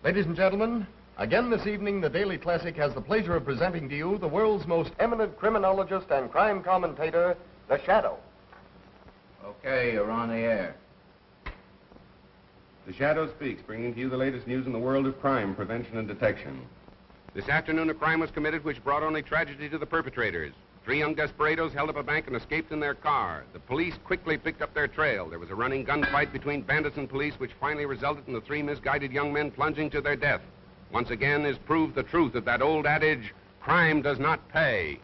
Ladies and gentlemen, again this evening, the Daily Classic has the pleasure of presenting to you the world's most eminent criminologist and crime commentator, The Shadow. Okay, you're on the air. The Shadow speaks, bringing to you the latest news in the world of crime, prevention, and detection. This afternoon, a crime was committed which brought only tragedy to the perpetrators. 3 young desperados held up a bank and escaped in their car. The police quickly picked up their trail. There was a running gunfight between bandits and police, which finally resulted in the 3 misguided young men plunging to their death. Once again is proved the truth of that old adage, crime does not pay.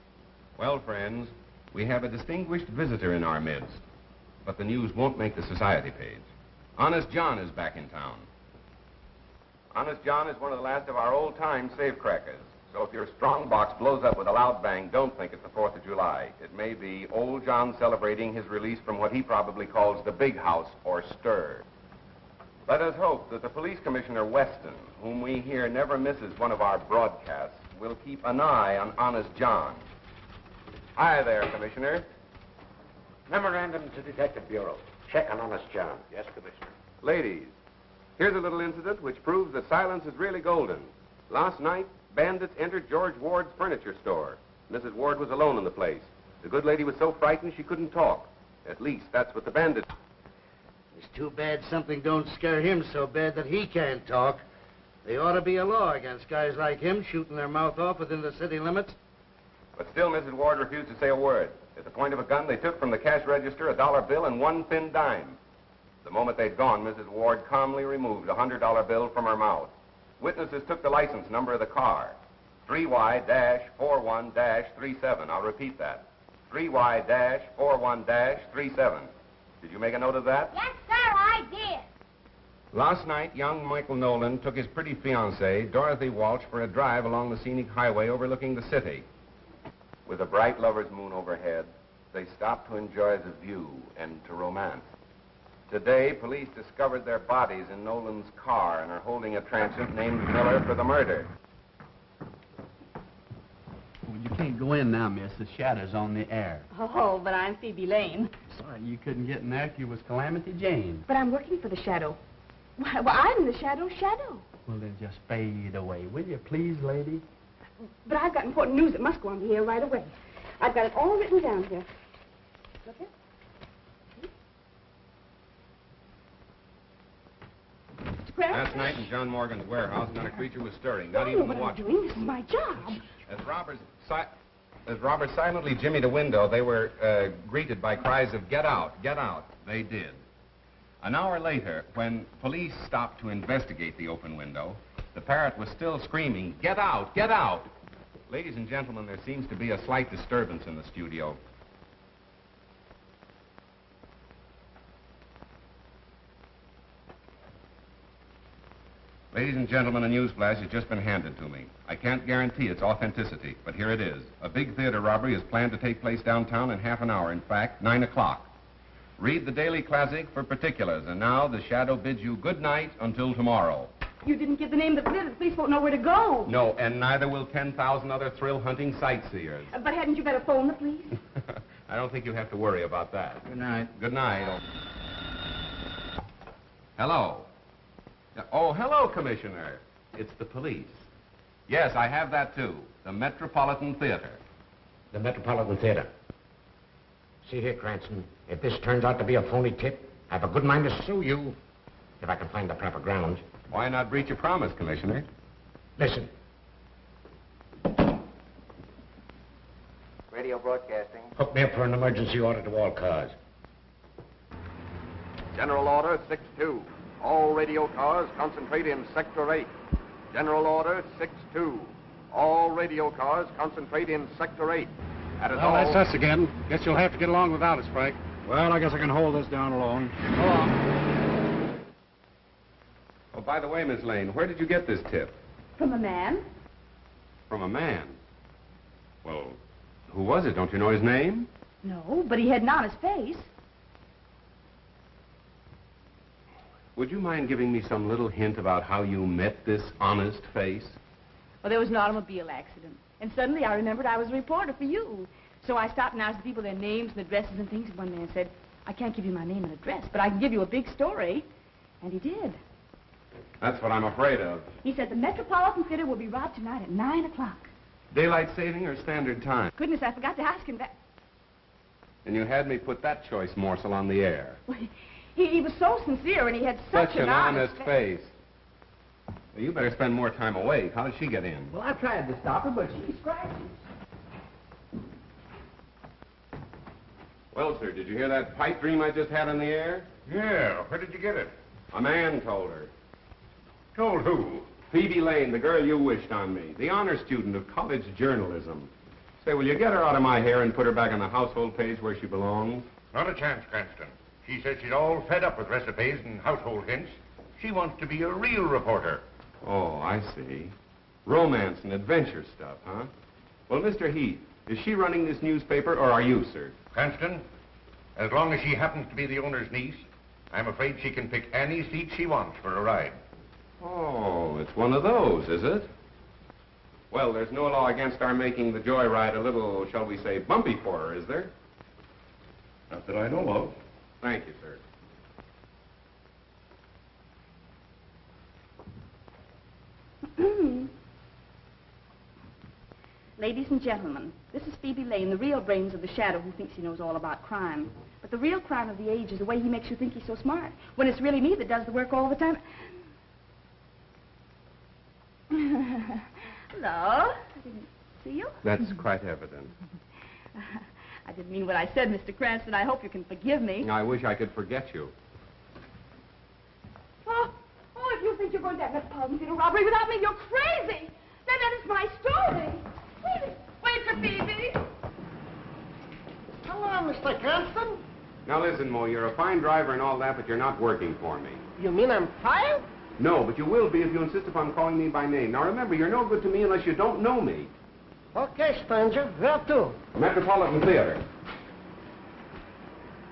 Well, friends, we have a distinguished visitor in our midst, but the news won't make the society page. Honest John is back in town. Honest John is one of the last of our old-time safecrackers. So if your strong box blows up with a loud bang, don't think it's the 4th of July. It may be old John celebrating his release from what he probably calls the big house or stir. Let us hope that the police commissioner, Weston, whom we hear never misses one of our broadcasts, will keep an eye on Honest John. Hi there, Commissioner. Memorandum to Detective Bureau. Check on Honest John. Yes, Commissioner. Ladies, here's a little incident which proves that silence is really golden. Last night, bandits entered George Ward's furniture store. Mrs. Ward was alone in the place. The good lady was so frightened she couldn't talk. At least, that's what the bandits... It's too bad something don't scare him so bad that he can't talk. There ought to be a law against guys like him shooting their mouth off within the city limits. But still, Mrs. Ward refused to say a word. At the point of a gun, they took from the cash register a $1 bill and 1 thin dime. The moment they'd gone, Mrs. Ward calmly removed a $100 bill from her mouth. Witnesses took the license number of the car, 3Y-41-37. I'll repeat that, 3Y-41-37. Did you make a note of that? Yes, sir, I did. Last night, young Michael Nolan took his pretty fiancée, Dorothy Walsh, for a drive along the scenic highway overlooking the city. With a bright lover's moon overhead, they stopped to enjoy the view and to romance. Today, police discovered their bodies in Nolan's car and are holding a transient named Miller for the murder. Well, you can't go in now, miss. The Shadow's on the air. Oh, but I'm Phoebe Lane. Sorry, you couldn't get in there if you was Calamity Jane. But I'm working for the Shadow. Well, I'm the Shadow. Well, then just fade away, will you, please, lady? But I've got important news that must go on the air right away. I've got it all written down here. Look here. Last night in John Morgan's warehouse, not a creature was stirring, not even the watchman. What I'm doing. This is my job. As Robert silently jimmied a window, they were greeted by cries of, "Get out, get out." They did. An hour later, when police stopped to investigate the open window, the parrot was still screaming, "Get out, get out." Ladies and gentlemen, there seems to be a slight disturbance in the studio. Ladies and gentlemen, a newsflash has just been handed to me. I can't guarantee its authenticity, but here it is. A big theater robbery is planned to take place downtown in half an hour. In fact, 9 o'clock. Read the Daily Classic for particulars. And now, the Shadow bids you good night until tomorrow. You didn't give the name of the theater. The police won't know where to go. No, and neither will 10,000 other thrill-hunting sightseers. But hadn't you better phone the police? I don't think you have to worry about that. Good night. Good night. Hello. Oh, hello, Commissioner. It's the police. Yes, I have that, too. The Metropolitan Theater. The Metropolitan Theater. See here, Cranston, if this turns out to be a phony tip, I have a good mind to sue you if I can find the proper grounds. Why not breach a promise, Commissioner? Listen. Radio broadcasting. Hook me up for an emergency order to all cars. General Order 6-2. All radio cars concentrate in Sector 8. General Order 6-2. All radio cars concentrate in Sector 8. That is all. That's us again. Guess you'll have to get along without us, Frank. Well, I guess I can hold this down alone. Go on. Oh, by the way, Miss Lane, where did you get this tip? From a man. From a man? Well, who was it? Don't you know his name? No, but he had an honest face. Would you mind giving me some little hint about how you met this honest face? Well, there was an automobile accident. And suddenly I remembered I was a reporter for you. So I stopped and asked the people their names and addresses and things. And one man said, I can't give you my name and address, but I can give you a big story. And he did. That's what I'm afraid of. He said the Metropolitan Theater will be robbed tonight at 9 o'clock. Daylight saving or standard time? Goodness, I forgot to ask him that. And you had me put that choice morsel on the air. Well, he was so sincere, and he had such an honest face. Well, you better spend more time awake. How did she get in? Well, I tried to stop her, but she scratches. Well, sir, did you hear that pipe dream I just had on the air? Yeah, where did you get it? A man told her. Told who? Phoebe Lane, the girl you wished on me, the honor student of college journalism. Say, will you get her out of my hair and put her back on the household page where she belongs? Not a chance, Cranston. She says she's all fed up with recipes and household hints. She wants to be a real reporter. Oh, I see. Romance and adventure stuff, huh? Well, Mr. Heath, is she running this newspaper, or are you, sir? Cranston, as long as she happens to be the owner's niece, I'm afraid she can pick any seat she wants for a ride. Oh, it's one of those, is it? Well, there's no law against our making the joyride a little, shall we say, bumpy for her, is there? Not that I know of. Thank you, sir. Ladies and gentlemen, this is Phoebe Lane, the real brains of the shadow who thinks he knows all about crime. But the real crime of the age is the way he makes you think he's so smart, when it's really me that does the work all the time. Hello. I didn't see you. That's quite evident. I didn't mean what I said, Mr. Cranston. I hope you can forgive me. I wish I could forget you. Oh, if you think you're going to that Metropolitan Theater robbery without me, you're crazy. That is my story. Wait for Phoebe. Hello, Mr. Cranston. Now listen, Mo, you're a fine driver and all that, but you're not working for me. You mean I'm fired? No, but you will be if you insist upon calling me by name. Now remember, you're no good to me unless you don't know me. Okay, stranger. Where to? Metropolitan Theater.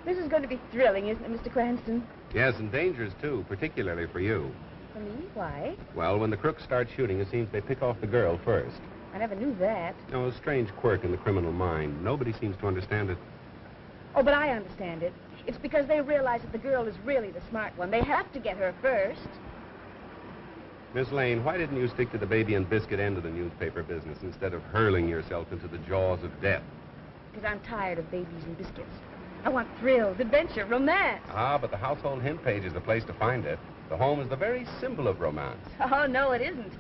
This is going to be thrilling, isn't it, Mr. Cranston? Yes, and dangerous, too, particularly for you. For me? Why? Well, when the crooks start shooting, it seems they pick off the girl first. I never knew that. No, a strange quirk in the criminal mind. Nobody seems to understand it. Oh, but I understand it. It's because they realize that the girl is really the smart one. They have to get her first. Miss Lane, why didn't you stick to the baby and biscuit end of the newspaper business instead of hurling yourself into the jaws of death? Because I'm tired of babies and biscuits. I want thrills, adventure, romance. Ah, but the household hint page is the place to find it. The home is the very symbol of romance. Oh, no, it isn't.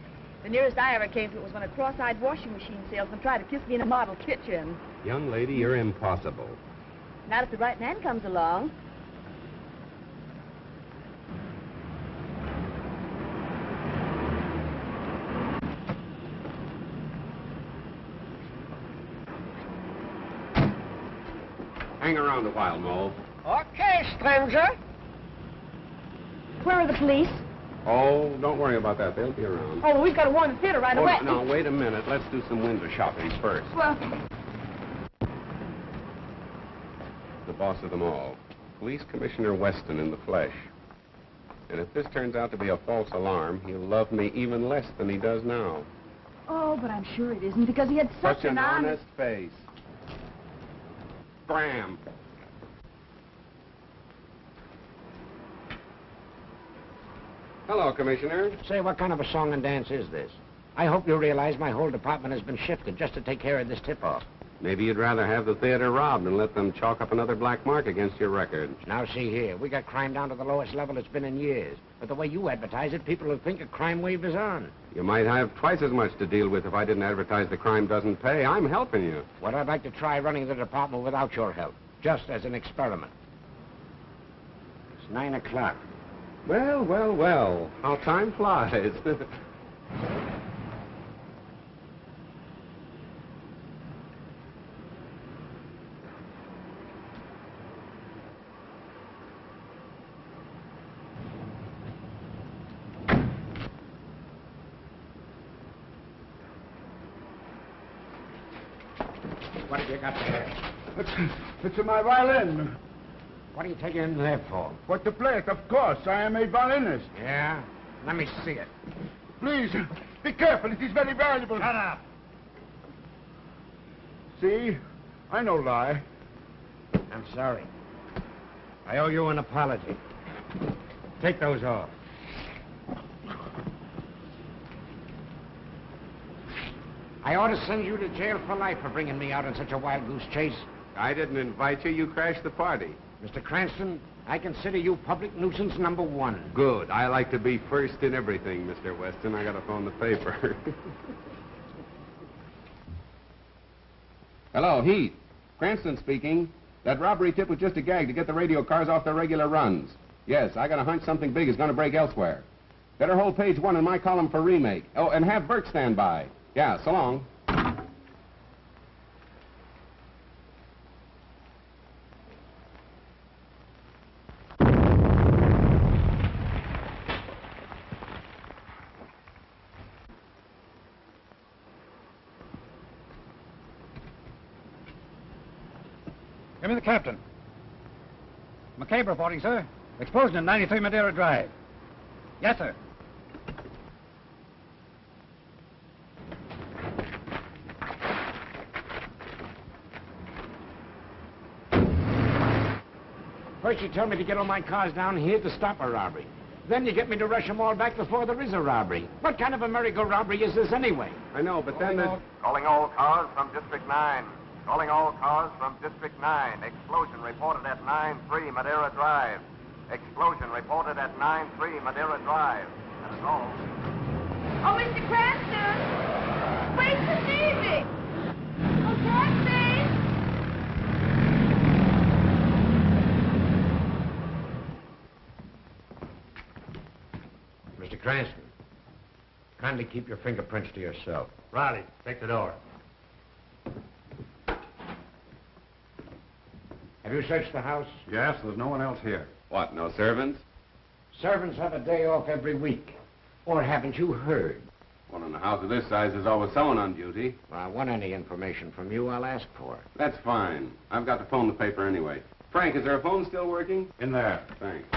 The nearest I ever came to it was when a cross-eyed washing machine salesman tried to kiss me in a model kitchen. Young lady, you're impossible. Not if the right man comes along. Hang around a while, Mo. Okay, stranger. Where are the police? Oh, don't worry about that. They'll be around. Oh, well, we've got to warn the theater right away. Now, wait a minute. Let's do some window shopping first. Well, The boss of them all. Police Commissioner Weston in the flesh. And if this turns out to be a false alarm, he'll love me even less than he does now. oh, but I'm sure it isn't because he had such an honest face. Scram. Hello, Commissioner. Say, what kind of a song and dance is this? I hope you realize my whole department has been shifted just to take care of this tip-off. Maybe you'd rather have the theater robbed and let them chalk up another black mark against your record. Now, see here. We got crime down to the lowest level it's been in years. But the way you advertise it, people will think a crime wave is on. You might have twice as much to deal with if I didn't advertise the crime doesn't pay. I'm helping you. Well, I'd like to try running the department without your help, just as an experiment. It's 9 o'clock. Well, well, well. How time flies. What have you got there? It's my violin. What are you taking it in there for? What to play it, of course. I am a violinist. Yeah? Let me see it. Please, be careful. It is very valuable. Shut up. See? I no lie. I'm sorry. I owe you an apology. Take those off. I ought to send you to jail for life for bringing me out on such a wild goose chase. I didn't invite you. You crashed the party. Mr. Cranston, I consider you public nuisance number one. Good. I like to be first in everything, Mr. Weston. I gotta phone the paper. Hello, Heath. Cranston speaking. That robbery tip was just a gag to get the radio cars off their regular runs. Yes, I got a hunch something big is gonna break elsewhere. Better hold page 1 in my column for remake. Oh, and have Burke stand by. Yeah, so long. Give me the captain. McCabe reporting, sir. Explosion in 93 Madeira Drive. Yes, sir. First you tell me to get all my cars down here to stop a robbery. Then you get me to rush them all back before there is a robbery. What kind of a merry-go-robbery is this anyway? I know, but then there's... Calling all cars from District 9. Calling all cars from District 9. Explosion reported at 9-3 Madeira Drive. Explosion reported at 9-3 Madeira Drive. That's all. Oh, Mr. Cranston! Wait to see me! Oh, taxi! Mr. Cranston, kindly keep your fingerprints to yourself. Riley, take the door. Have you searched the house? Yes, there's no one else here. What, no servants? Servants have a day off every week. Or haven't you heard? Well, in a house of this size, there's always someone on duty. Well, I want any information from you, I'll ask for it. That's fine. I've got to phone the paper anyway. Frank, is there a phone still working? In there. Thanks.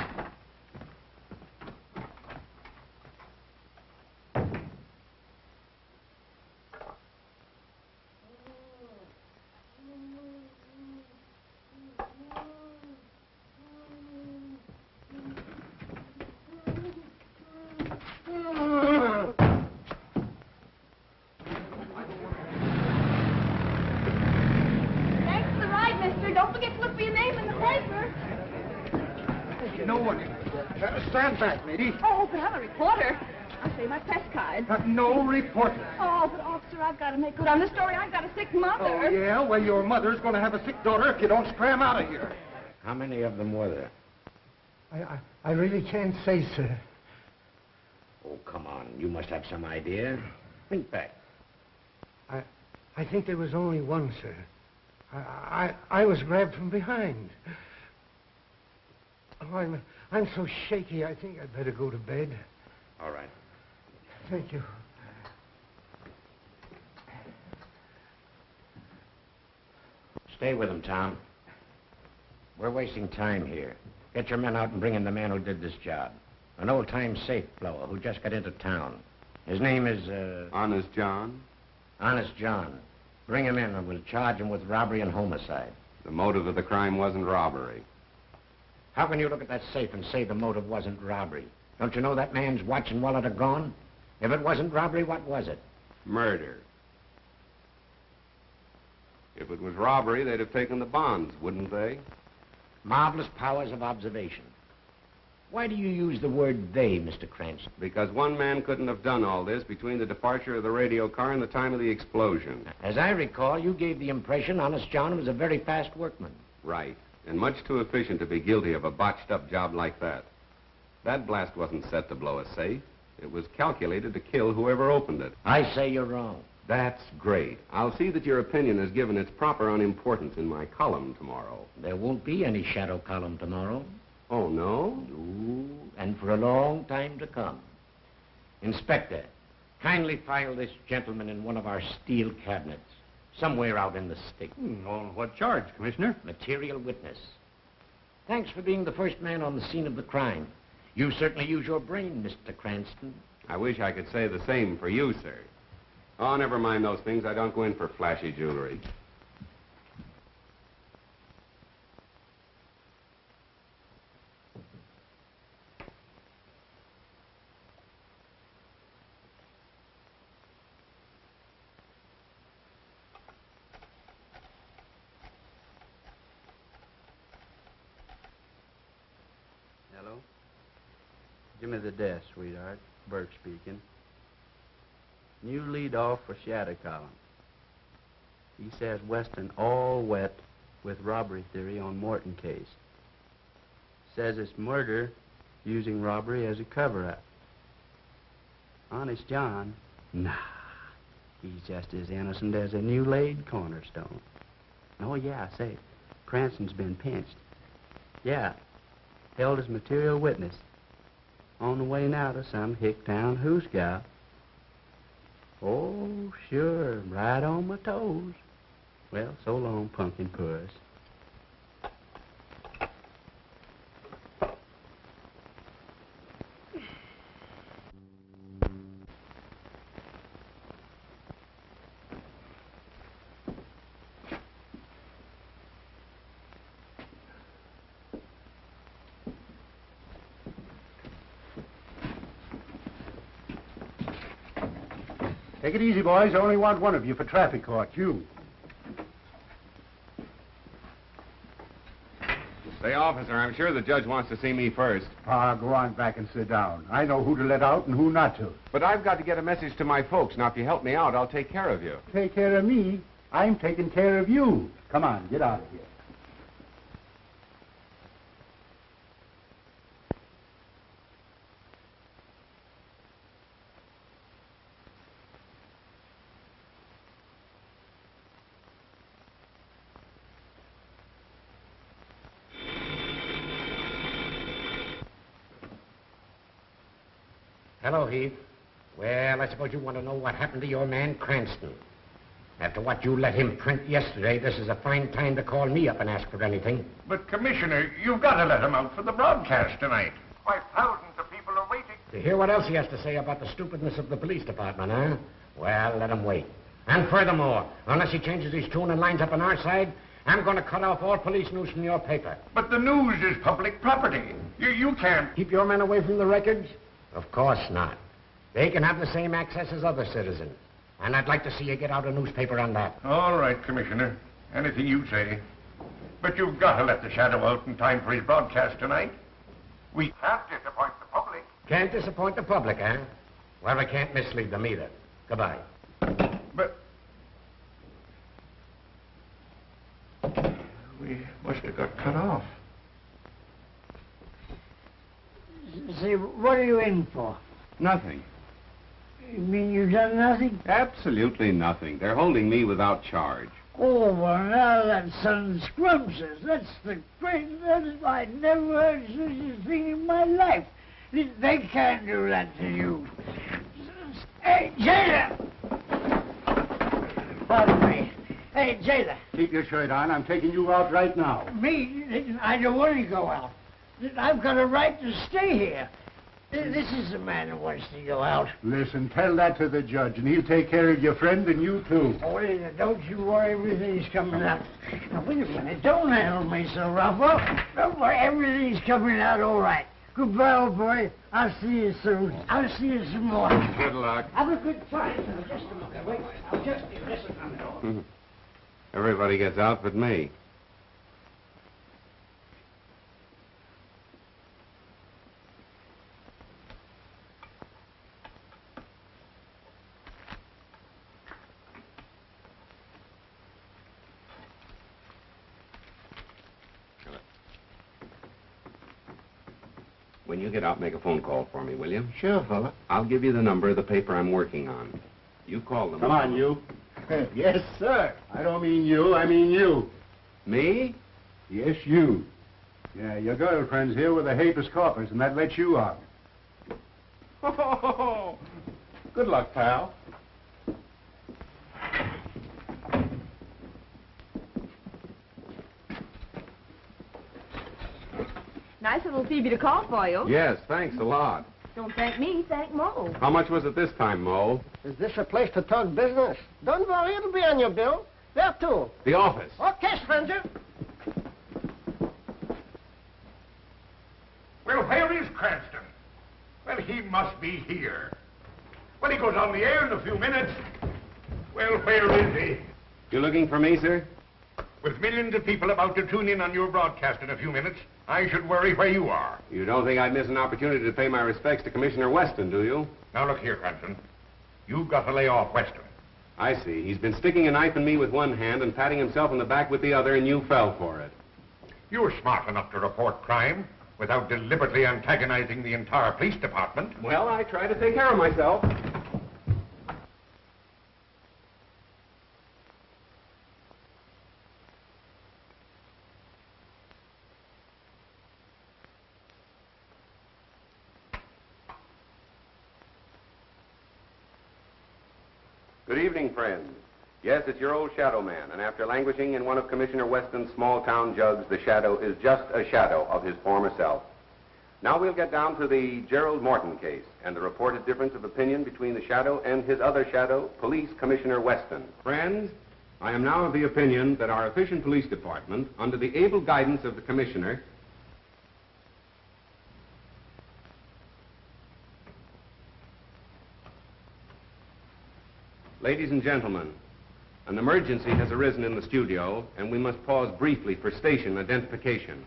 Thanks for the ride, mister. Don't forget to look for your name in the paper. No one. Stand back, lady. Oh, but I'm a reporter. I'll show you my press card. No reporter. Oh, but officer, I've got to make good on the story. I've got a sick mother. Oh, yeah? Well, your mother's going to have a sick daughter if you don't scram out of here. How many of them were there? I really can't say, sir. Oh, come on. You must have some idea. Think back. I think there was only one, sir. I was grabbed from behind. Oh, I'm so shaky, I think I'd better go to bed. All right. Thank you. Stay with him, Tom. We're wasting time here. Get your men out and bring in the man who did this job. An old-time safe blower who just got into town. His name is, Honest John? Honest John. Bring him in and we'll charge him with robbery and homicide. The motive of the crime wasn't robbery. How can you look at that safe and say the motive wasn't robbery? Don't you know that man's watch and wallet are gone? If it wasn't robbery, what was it? Murder. If it was robbery, they'd have taken the bonds, wouldn't they? Marvelous powers of observation. Why do you use the word they, Mr. Cranston? Because one man couldn't have done all this between the departure of the radio car and the time of the explosion. As I recall, you gave the impression Honest John was a very fast workman. Right. And much too efficient to be guilty of a botched-up job like that. That blast wasn't set to blow a safe. It was calculated to kill whoever opened it. I say you're wrong. That's great. I'll see that your opinion is given its proper unimportance in my column tomorrow. There won't be any shadow column tomorrow. Oh, no? No, and for a long time to come. Inspector, kindly file this gentleman in one of our steel cabinets, somewhere out in the state. On what charge, Commissioner? Material witness. Thanks for being the first man on the scene of the crime. You certainly use your brain, Mr. Cranston. I wish I could say the same for you, sir. Oh, never mind those things. I don't go in for flashy jewelry. Give me the desk, sweetheart. Burke speaking. New lead off for Shadow Column. He says Weston all wet with robbery theory on Morton case. Says it's murder using robbery as a cover-up. Honest John, nah. He's just as innocent as a new laid cornerstone. Oh, yeah, I say, Cranston's been pinched. Yeah, held as material witness. On the way now to some hick-town hoosgow. Oh, sure, right on my toes. Well, so long, pumpkin puss. Take it easy, boys. I only want one of you for traffic court. You. Say, officer, I'm sure the judge wants to see me first. Go on back and sit down. I know who to let out and who not to. But I've got to get a message to my folks. Now, if you help me out, I'll take care of you. Take care of me? I'm taking care of you. Come on, get out of here. Hello, Heath. Well, I suppose you want to know what happened to your man, Cranston. After what you let him print yesterday, this is a fine time to call me up and ask for anything. But, Commissioner, you've got to let him out for the broadcast tonight. Why, thousands of people are waiting. To hear what else he has to say about the stupidness of the police department, huh? Well, let him wait. And furthermore, unless he changes his tune and lines up on our side, I'm going to cut off all police news from your paper. But the news is public property. You can't... Keep your men away from the records? Of course not. They can have the same access as other citizens. And I'd like to see you get out a newspaper on that. All right, Commissioner. Anything you say. But you've got to let the Shadow out in time for his broadcast tonight. We can't disappoint the public. Can't disappoint the public, eh? Well, we can't mislead them either. Goodbye. But... we must have got cut off. Say, what are you in for? Nothing. You mean you've done nothing? Absolutely nothing. They're holding me without charge. Oh, well, now that's some scrumptious. That's the greatest... I never heard such a thing in my life. They can't do that to you. Hey, jailer! Pardon me. Hey, jailer. Keep your shirt on. I'm taking you out right now. Me? I don't want to go out. I've got a right to stay here. This is the man who wants to go out. Listen, tell that to the judge, and he'll take care of your friend and you, too. Oh, wait, don't you worry. Everything's coming out. Now, wait a minute. Don't handle me so rough. Oh, don't worry. Everything's coming out all right. Goodbye, old boy. I'll see you soon. I'll see you some more. Good luck. Have a good time. Now, just a minute. Wait. I'll just be listening on it. Everybody gets out but me. When you get out, make a phone call for me, will you? Sure, fella. I'll give you the number of the paper I'm working on. You call them. Come on, you. Yes, sir. I don't mean you. I mean you. Me? Yes, you. Yeah, your girlfriend's here with a habeas corpus, and that lets you out. Oh, good luck, pal. Nice little Phoebe to call for you. Yes, thanks a lot. Don't thank me, thank Mo. How much was it this time, Mo? Is this a place to talk business? Don't worry, it'll be on your bill. There, too. The office. Okay, stranger. Well, where is Cranston? Well, he must be here. Well, he goes on the air in a few minutes. Well, where is he? You looking for me, sir? With millions of people about to tune in on your broadcast in a few minutes, I should worry where you are. You don't think I'd miss an opportunity to pay my respects to Commissioner Weston, do you? Now look here, Cranston. You've got to lay off Weston. I see. He's been sticking a knife in me with one hand and patting himself on the back with the other, and you fell for it. You're smart enough to report crime without deliberately antagonizing the entire police department. Well, I try to take care of myself. Good evening, friends. Yes, it's your old shadow man, and after languishing in one of Commissioner Weston's small-town jugs, the shadow is just a shadow of his former self. Now we'll get down to the Gerald Morton case and the reported difference of opinion between the shadow and his other shadow, Police Commissioner Weston. Friends, I am now of the opinion that our efficient police department, under the able guidance of the Commissioner, Ladies and gentlemen, an emergency has arisen in the studio, and we must pause briefly for station identification.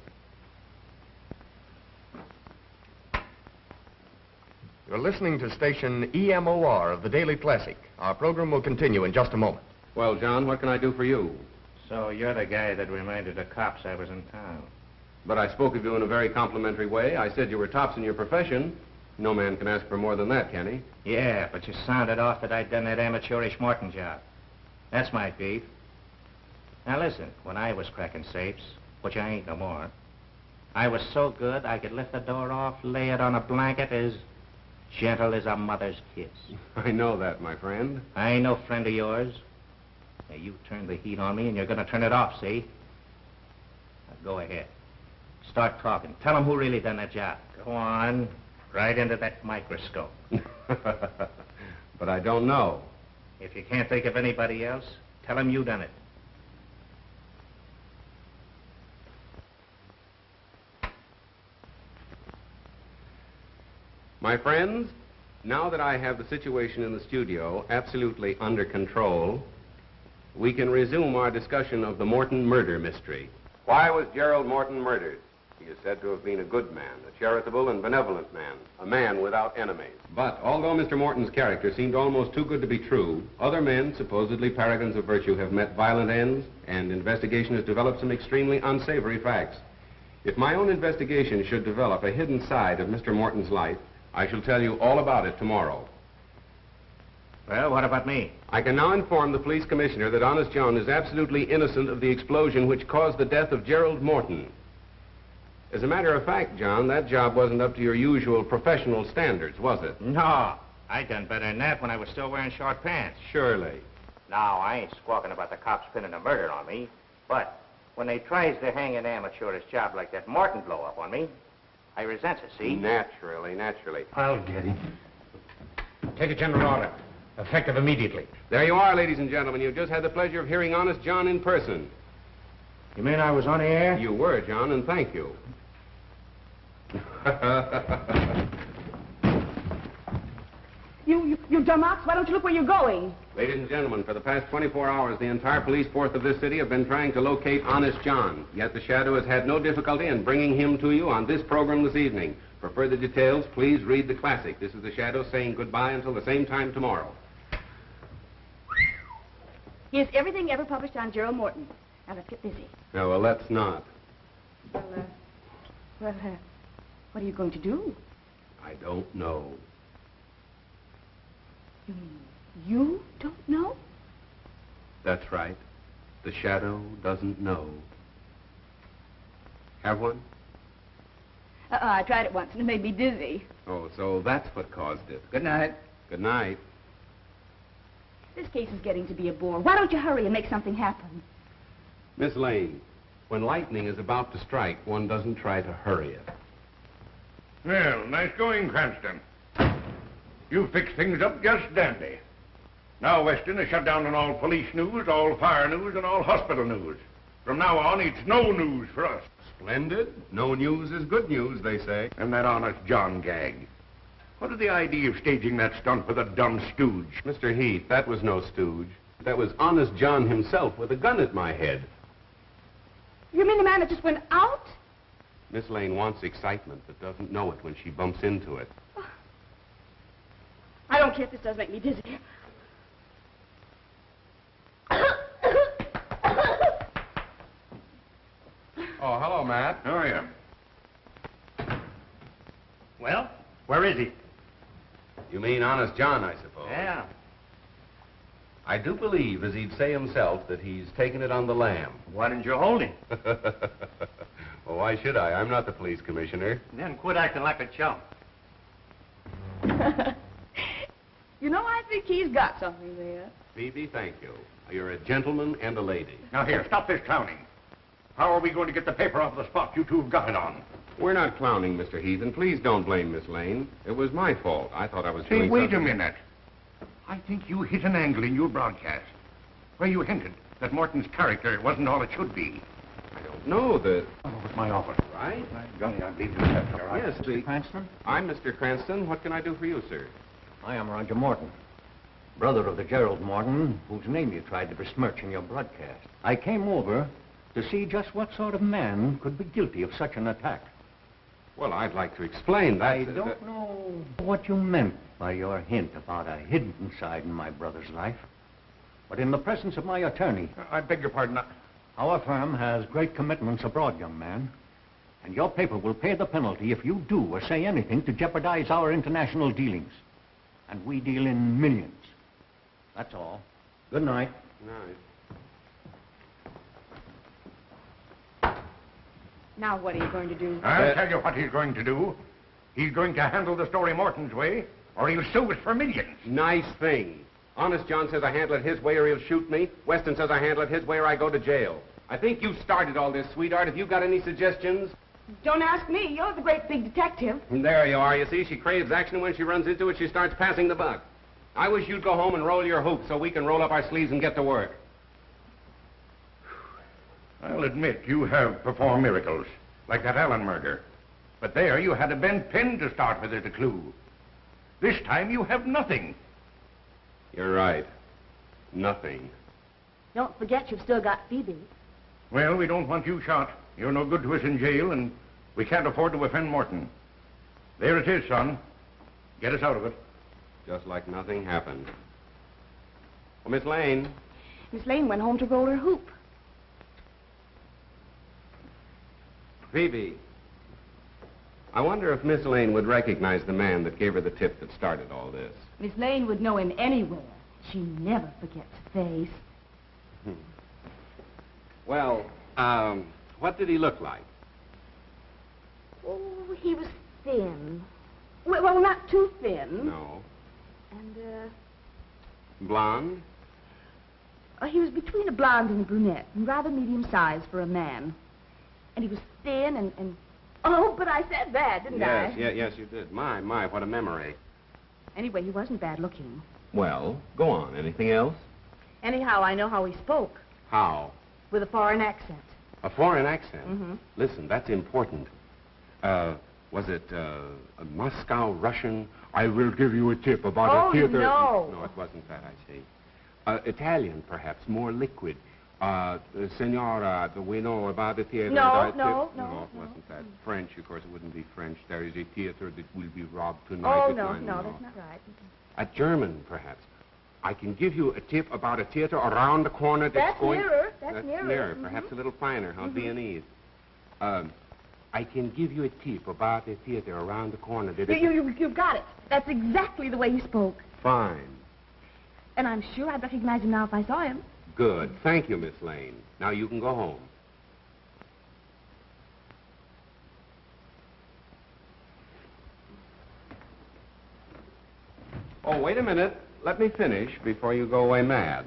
You're listening to station EMOR of the Daily Classic. Our program will continue in just a moment. Well, John, what can I do for you? So you're the guy that reminded the cops I was in town. But I spoke of you in a very complimentary way. I said you were tops in your profession. No man can ask for more than that, can he? Yeah, but you sounded off that I'd done that amateurish Morton job. That's my beef. Now listen, when I was cracking safes, which I ain't no more, I was so good I could lift the door off, lay it on a blanket as gentle as a mother's kiss. I know that, my friend. I ain't no friend of yours. Now, you turned the heat on me, and you're going to turn it off, see? Now, go ahead. Start talking. Tell them who really done that job. Go on. Right into that microscope. But I don't know. If you can't think of anybody else, tell them you done it. My friends, now that I have the situation in the studio absolutely under control, we can resume our discussion of the Morton murder mystery. Why was Gerald Morton murdered? He is said to have been a good man, a charitable and benevolent man, a man without enemies. But although Mr. Morton's character seemed almost too good to be true, other men, supposedly paragons of virtue, have met violent ends, and investigation has developed some extremely unsavory facts. If my own investigation should develop a hidden side of Mr. Morton's life, I shall tell you all about it tomorrow. Well, what about me? I can now inform the police commissioner that Honest John is absolutely innocent of the explosion which caused the death of Gerald Morton. As a matter of fact, John, that job wasn't up to your usual professional standards, was it? No. I done better than that when I was still wearing short pants. Surely. Now, I ain't squawking about the cops pinning a murder on me, but when they tries to hang an amateurish job like that Morton blow up on me, I resent it, see? Naturally. I'll get him. Take a general order. Effective immediately. There you are, ladies and gentlemen. You've just had the pleasure of hearing Honest John in person. You mean I was on the air? You were, John, and thank you. You dumb ox, why don't you look where you're going? Ladies and gentlemen, for the past 24 hours, the entire police force of this city have been trying to locate Honest John. Yet the Shadow has had no difficulty in bringing him to you on this program this evening. For further details, please read the classic. This is the Shadow saying goodbye until the same time tomorrow. Here's everything ever published on Gerald Morton. Now, let's get busy. No, well, let's not. Well, what are you going to do? I don't know. You mean you don't know? That's right. The Shadow doesn't know. Have one? I tried it once and it made me dizzy. Oh, so that's what caused it. Good night. Good night. This case is getting to be a bore. Why don't you hurry and make something happen? Miss Lane, when lightning is about to strike, one doesn't try to hurry it. Well, nice going, Cranston. You fixed things up just dandy. Now Weston is shut down on all police news, all fire news, and all hospital news. From now on, it's no news for us. Splendid. No news is good news, they say. And that Honest John gag. What is the idea of staging that stunt with a dumb stooge? Mr. Heath, that was no stooge. That was Honest John himself with a gun at my head. You mean the man that just went out? Miss Lane wants excitement, but doesn't know it when she bumps into it. I don't care if this does make me dizzy. Oh, hello, Matt. How are you? Well, where is he? You mean Honest John, I suppose? Yeah. I do believe, as he'd say himself, that he's taken it on the lam. Why didn't you hold him? Well, why should I? I'm not the police commissioner. Then quit acting like a chump. You know, I think he's got something there. Phoebe, thank you. You're a gentleman and a lady. Now, here, stop this clowning. How are we going to get the paper off the spot you two have got it on? We're not clowning, Mr. Heathen. Please don't blame Miss Lane. It was my fault. I thought I was Say, doing wait something. a minute. I think you hit an angle in your broadcast where you hinted that Morton's character wasn't all it should be. I don't know that... Oh, it's my office. Right? Gunny, I believe you said it, all right? Yes, Mr. Cranston? I'm Mr. Cranston. What can I do for you, sir? I am Roger Morton, brother of the Gerald Morton, whose name you tried to besmirch in your broadcast. I came over to see just what sort of man could be guilty of such an attack. Well, I'd like to explain that. I don't know what you meant by your hint about a hidden side in my brother's life. But in the presence of my attorney... I beg your pardon. Our firm has great commitments abroad, young man. And your paper will pay the penalty if you do or say anything to jeopardize our international dealings. And we deal in millions. That's all. Good night. Nice. Now what are you going to do? I'll tell you what he's going to do. He's going to handle the story Morton's way, or he'll sue us for millions. Nice thing. Honest John says I handle it his way or he'll shoot me. Weston says I handle it his way or I go to jail. I think you started all this, sweetheart. Have you got any suggestions? Don't ask me. You're the great big detective. There you are. You see, she craves action, and when she runs into it, she starts passing the buck. I wish you'd go home and roll your hoop so we can roll up our sleeves and get to work. I'll admit you have performed miracles, like that Allen murder. But there you had a bent pin to start with as a clue. This time you have nothing. You're right. Nothing. Don't forget you've still got Phoebe. Well, we don't want you shot. You're no good to us in jail, and we can't afford to offend Morton. There it is, son. Get us out of it. Just like nothing happened. Well, Miss Lane. Miss Lane went home to roll her hoop. Phoebe. I wonder if Miss Lane would recognize the man that gave her the tip that started all this. Miss Lane would know him anywhere. She never forgets a face. Well, what did he look like? Oh, he was thin. Well, not too thin. No. And, Blonde? he was between a blonde and a brunette, and rather medium-sized for a man. And he was thin and... Oh, but I said that, didn't I? Yes, you did. My, what a memory. Anyway, he wasn't bad-looking. Well, go on. Anything else? Anyhow, I know how he spoke. How? With a foreign accent. A foreign accent? Mm-hmm. Listen, that's important. Was it a Moscow Russian? I will give you a tip about a theater... No. No, it wasn't that, I see. Italian, perhaps, more liquid. Senora, we know about the theater... No, it wasn't that. French, of course, it wouldn't be French. There is a theater that will be robbed tonight. Oh, no, that's not right. A German, perhaps. I can give you a tip about a theater around the corner that's going... That's nearer. Perhaps a little finer, how Viennese. I can give you a tip about a theater around the corner that... You've got it. That's exactly the way he spoke. Fine. And I'm sure I'd recognize him now if I saw him. Good. Thank you, Miss Lane. Now you can go home. Oh, wait a minute. Let me finish before you go away mad.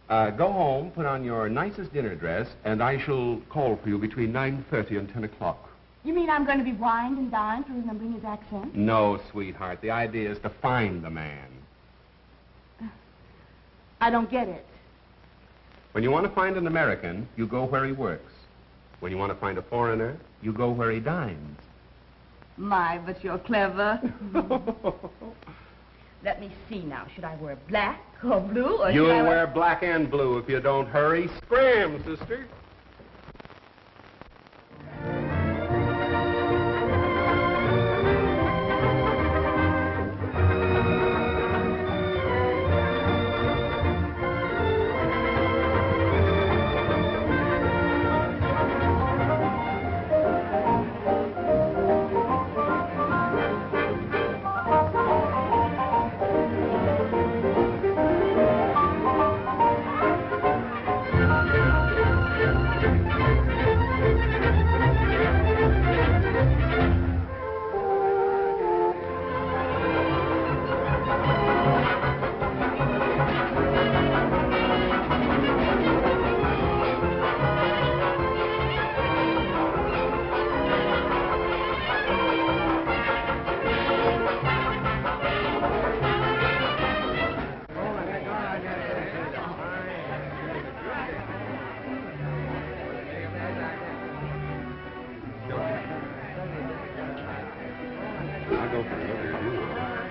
Go home, put on your nicest dinner dress, and I shall call for you between 9:30 and 10 o'clock. You mean I'm going to be wined and dined for remembering his accent? No, sweetheart. The idea is to find the man. I don't get it. When you want to find an American, you go where he works. When you want to find a foreigner, you go where he dines. My, but you're clever. Let me see now. Should I wear black or blue, or You'll should I wear black and blue if you don't hurry. Scram, sister.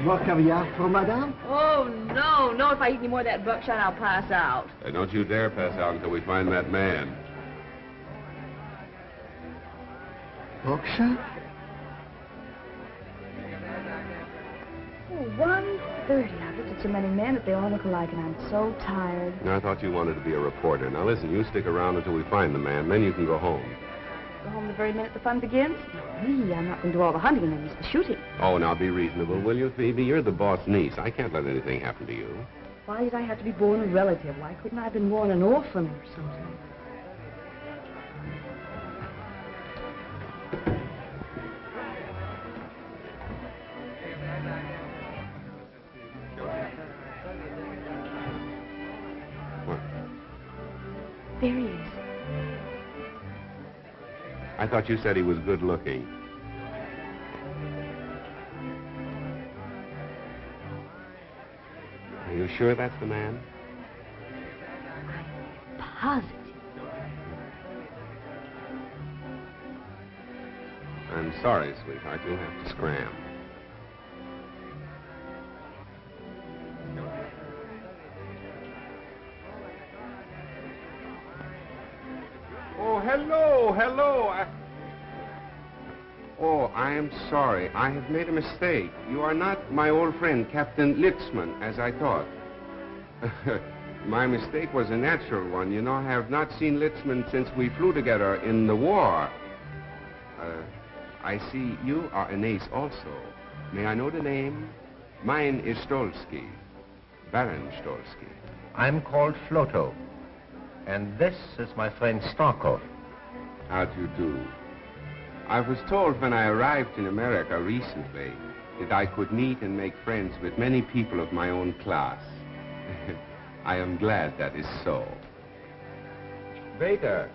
More caviar for madame? Oh, no. No, if I eat any more of that buckshot, I'll pass out. Don't you dare pass out until we find that man. Buckshot? Oh, 1:30. I've looked at so many men that they all look alike, and I'm so tired. I thought you wanted to be a reporter. Now, listen, you stick around until we find the man, then you can go home. Go home the very minute the fun begins? No, me. I'm not going to do all the hunting and then miss the shooting. Oh, now be reasonable, will you, Phoebe? You're the boss niece. I can't let anything happen to you. Why did I have to be born a relative? Why couldn't I have been born an orphan or something? What? There he is. I thought you said he was good looking. Are you sure that's the man? Positive. I'm sorry, sweetheart. You'll have to scram. Oh, hello. Oh, I am sorry. I have made a mistake. You are not my old friend, Captain Litzman, as I thought. My mistake was a natural one. You know, I have not seen Litzman since we flew together in the war. I see you are an ace also. May I know the name? Mine is Stolsky, Baron Stolsky. I'm called Floto. And this is my friend Starkov. How do you do? I was told when I arrived in America recently that I could meet and make friends with many people of my own class. I am glad that is so. Waiter,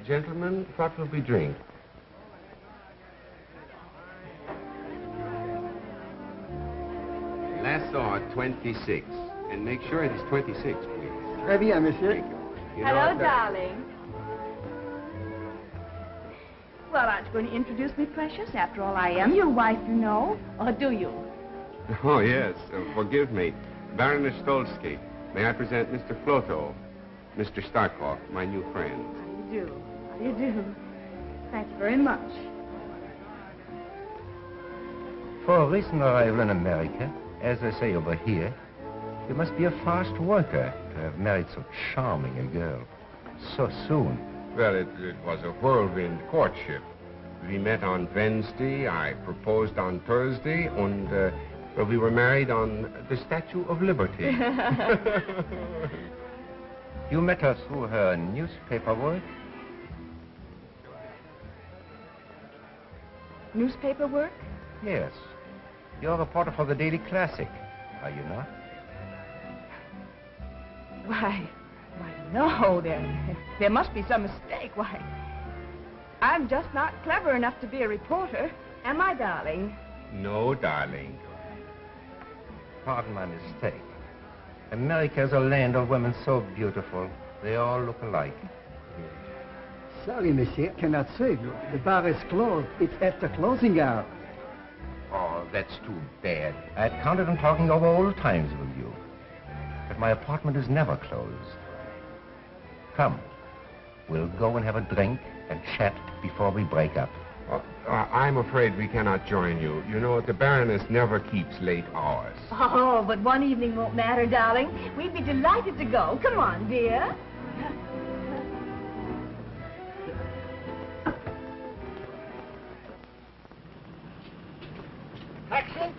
gentlemen, what will we drink? Lasso 26. And make sure it is 26, please. Très bien, monsieur. Thank you. You know Hello, what, darling. Well, aren't you going to introduce me, precious? After all, I am your wife, you know. Or do you? Oh, yes. Forgive me. Baroness Stolsky. May I present Mr. Floto, Mr. Starkov, my new friend. How do you do? How do you do? Thank you very much. For a recent arrival in America, as they say over here, you must be a fast worker to have married so charming a girl so soon. Well, it was a whirlwind courtship. We met on Wednesday, I proposed on Thursday, and well, we were married on the Statue of Liberty. You met her through her newspaper work? Newspaper work? Yes. You're a reporter for the Daily Classic, are you not? Why, no, there must be some mistake. Why, I'm just not clever enough to be a reporter, am I, darling? No, darling. Pardon my mistake. America is a land of women so beautiful. They all look alike. Sorry, monsieur, cannot save you. The bar is closed. It's after closing hour. Oh, that's too bad. I had counted on talking over old times with you. But my apartment is never closed. Come, we'll go and have a drink and chat before we break up. I'm afraid we cannot join you. You know, the Baroness never keeps late hours. Oh, but one evening won't matter, darling. We'd be delighted to go. Come on, dear.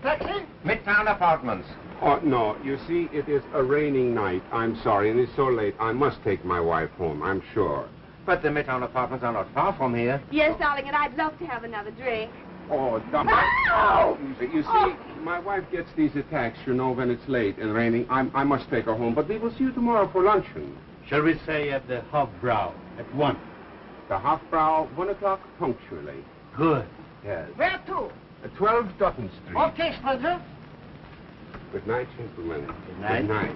Taxi? Midtown Apartments. Oh, no. You see, it is a raining night. I'm sorry, and it's so late. I must take my wife home, I'm sure. But the Midtown Apartments are not far from here. Yes, darling, and I'd love to have another drink. Oh, darling. No! You see, my wife gets these attacks, you know, when it's late and raining. I must take her home, but we will see you tomorrow for luncheon. Shall we say at the Hofbrau at 1? The Hofbrau, 1 o'clock punctually. Good. Yes. Where to? 12 Dutton Street. Okay, stranger. Good night, gentlemen. Good night. Good night.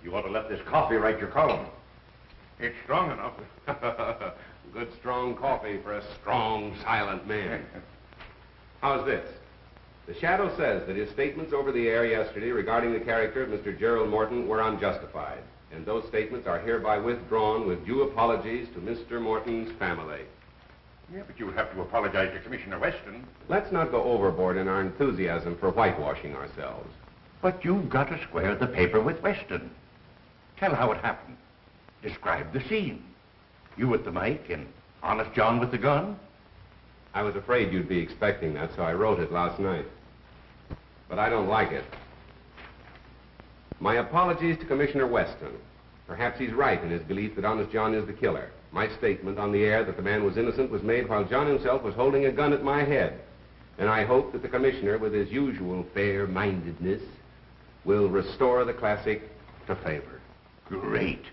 You ought to let this coffee write your column. It's strong enough. Good strong coffee for a strong, silent man. How's this? The Shadow says that his statements over the air yesterday regarding the character of Mr. Gerald Morton were unjustified, and those statements are hereby withdrawn with due apologies to Mr. Morton's family. Yeah, but you'll have to apologize to Commissioner Weston. Let's not go overboard in our enthusiasm for whitewashing ourselves. But you've got to square the paper with Weston. Tell how it happened. Describe the scene. You at the mic and Honest John with the gun. I was afraid you'd be expecting that, so I wrote it last night. But I don't like it. My apologies to Commissioner Weston. Perhaps he's right in his belief that Honest John is the killer. My statement on the air that the man was innocent was made while John himself was holding a gun at my head. And I hope that the Commissioner, with his usual fair-mindedness, will restore the classic to favor. Great.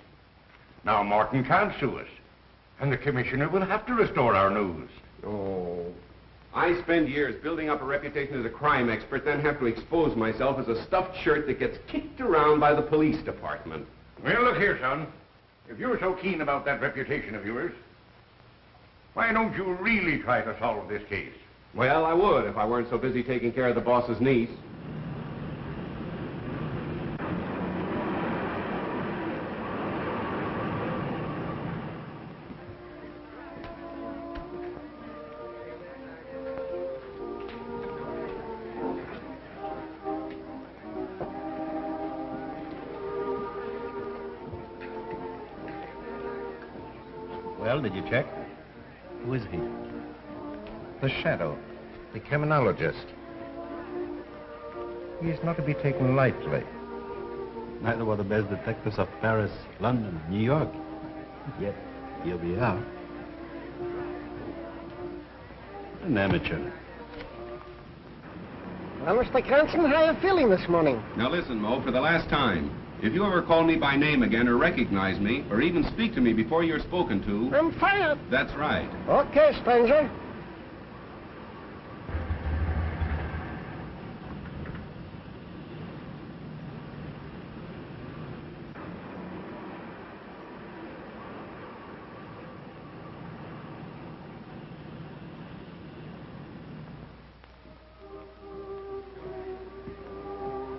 Now Morton can't sue us. And the Commissioner will have to restore our news. Oh, I spend years building up a reputation as a crime expert, then have to expose myself as a stuffed shirt that gets kicked around by the police department. Well, look here, son. If you're so keen about that reputation of yours, why don't you really try to solve this case? Well, I would if I weren't so busy taking care of the boss's niece. Well, did you check? Who is he? The Shadow, the criminologist. He's not to be taken lightly. Neither were the best detectives of Paris, London, New York. Yet, here we are. An amateur. Well, Mr. Cranston, how are you feeling this morning? Now listen, Mo, for the last time. If you ever call me by name again or recognize me or even speak to me before you're spoken to... I'm fired. That's right. Okay, stranger.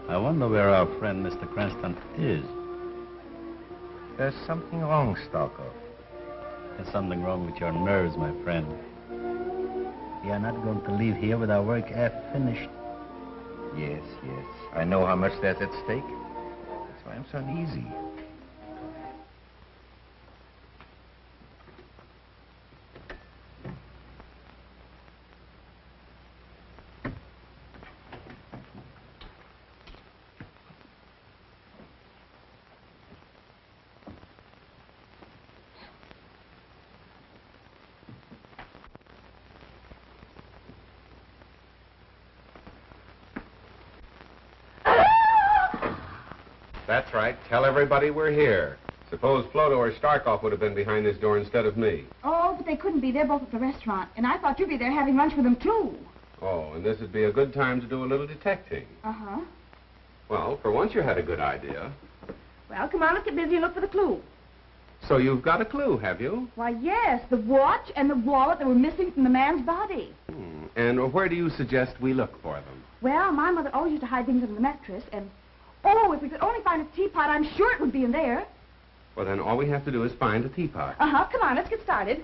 I wonder where our friend Mr. Cranston is. There's something wrong, Stalker. There's something wrong with your nerves, my friend. We are not going to leave here with our work half finished. Yes, yes. I know how much there's at stake. That's why I'm so uneasy. That's right. Tell everybody we're here. Suppose Floto or Starkoff would have been behind this door instead of me. Oh, but they couldn't be. They're both at the restaurant. And I thought you'd be there having lunch with them, too. Oh, and this would be a good time to do a little detecting. Uh-huh. Well, for once you had a good idea. Well, come on, let's get busy and look for the clue. So you've got a clue, have you? Why, yes, the watch and the wallet that were missing from the man's body. And where do you suggest we look for them? Well, my mother always used to hide things under the mattress, and... Oh, if we could only find a teapot, I'm sure it would be in there. Well, then all we have to do is find a teapot. Uh-huh, come on, let's get started.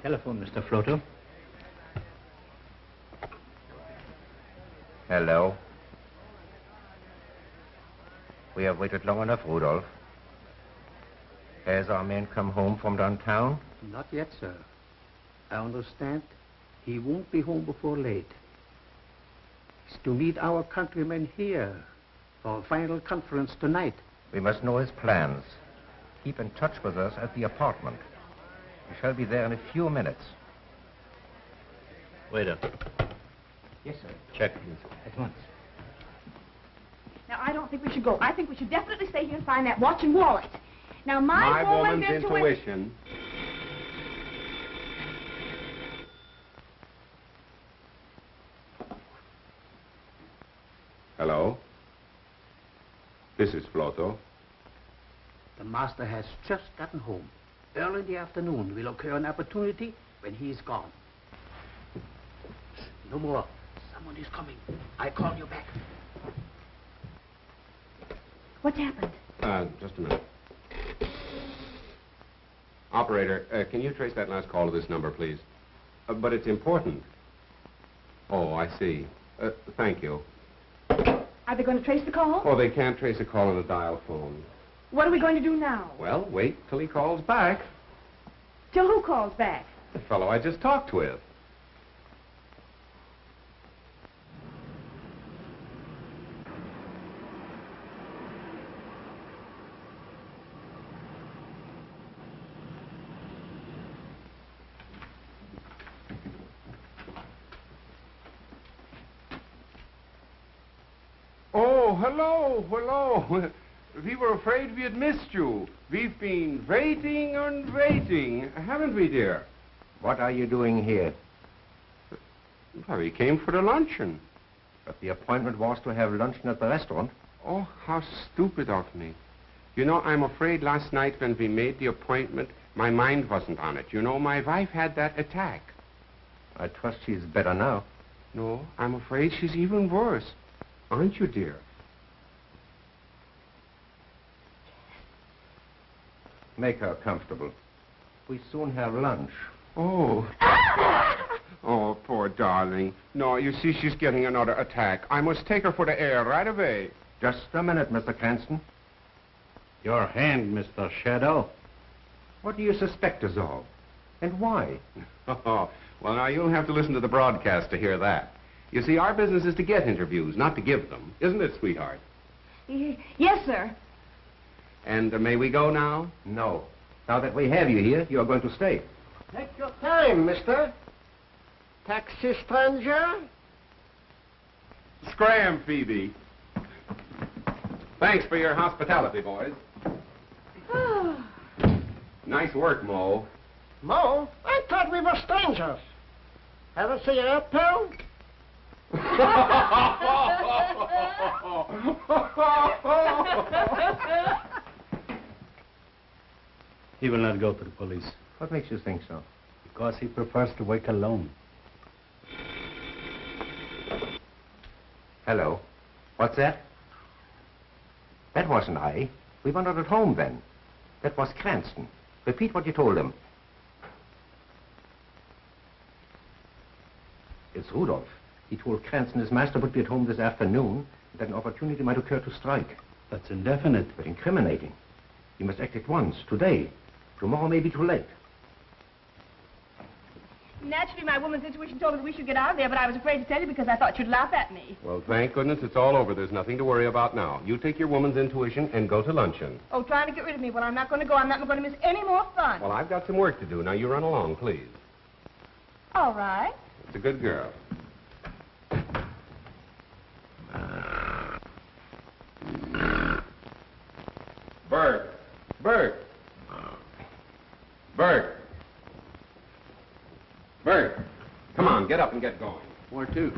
Telephone, Mr. Floto. Hello. We have waited long enough, Rudolph. Has our man come home from downtown? Not yet, sir. I understand he won't be home before late. He's to meet our countrymen here for a final conference tonight. We must know his plans. Keep in touch with us at the apartment. We shall be there in a few minutes. Waiter. Yes, sir. Check, please. At once. Now, I don't think we should go. I think we should definitely stay here and find that watch and wallet. Now, my woman's intuition. Hello? This is Floto. The master has just gotten home. Early in the afternoon will occur an opportunity when he is gone. No more. Someone is coming. I call you back. What's happened? Just a minute. Operator, can you trace that last call to this number, please? But it's important. Oh, I see. Thank you. Are they going to trace the call? Oh, they can't trace a call on a dial phone. What are we going to do now? Well, wait till he calls back. Till who calls back? The fellow I just talked with. Oh, hello. We were afraid we had missed you. We've been waiting and waiting, haven't we, dear? What are you doing here? Well, we came for the luncheon. But the appointment was to have luncheon at the restaurant. Oh, how stupid of me. You know, I'm afraid last night when we made the appointment, my mind wasn't on it. You know, my wife had that attack. I trust she's better now. No, I'm afraid she's even worse. Aren't you, dear? Make her comfortable. We soon have lunch. Oh. Oh, poor darling. No, you see, she's getting another attack. I must take her for the air right away. Just a minute, Mr. Cranston. Your hand, Mr. Shadow. What do you suspect us of? And why? Oh, well, now, you'll have to listen to the broadcast to hear that. You see, our business is to get interviews, not to give them. Isn't it, sweetheart? Yes, sir. And may we go now? No. Now that we have you here, you're going to stay. Take your time, mister. Taxi stranger. Scram, Phoebe. Thanks for your hospitality, boys. Nice work, Mo. Mo, I thought we were strangers. Ever see an uptown? He will not go to the police. What makes you think so? Because he prefers to work alone. Hello. What's that? That wasn't I. We were not at home then. That was Cranston. Repeat what you told him. It's Rudolph. He told Cranston his master would be at home this afternoon, and that an opportunity might occur to strike. That's indefinite. But incriminating. You must act at once, today. Tomorrow may be too late. Naturally, my woman's intuition told me that we should get out of there, but I was afraid to tell you because I thought you'd laugh at me. Well, thank goodness it's all over. There's nothing to worry about now. You take your woman's intuition and go to luncheon. Oh, trying to get rid of me. Well, I'm not going to go. I'm not going to miss any more fun. Well, I've got some work to do. Now, you run along, please. All right. It's a good girl. Bert. Bert. Bert. Bert. Come on, get up and get going. Where to?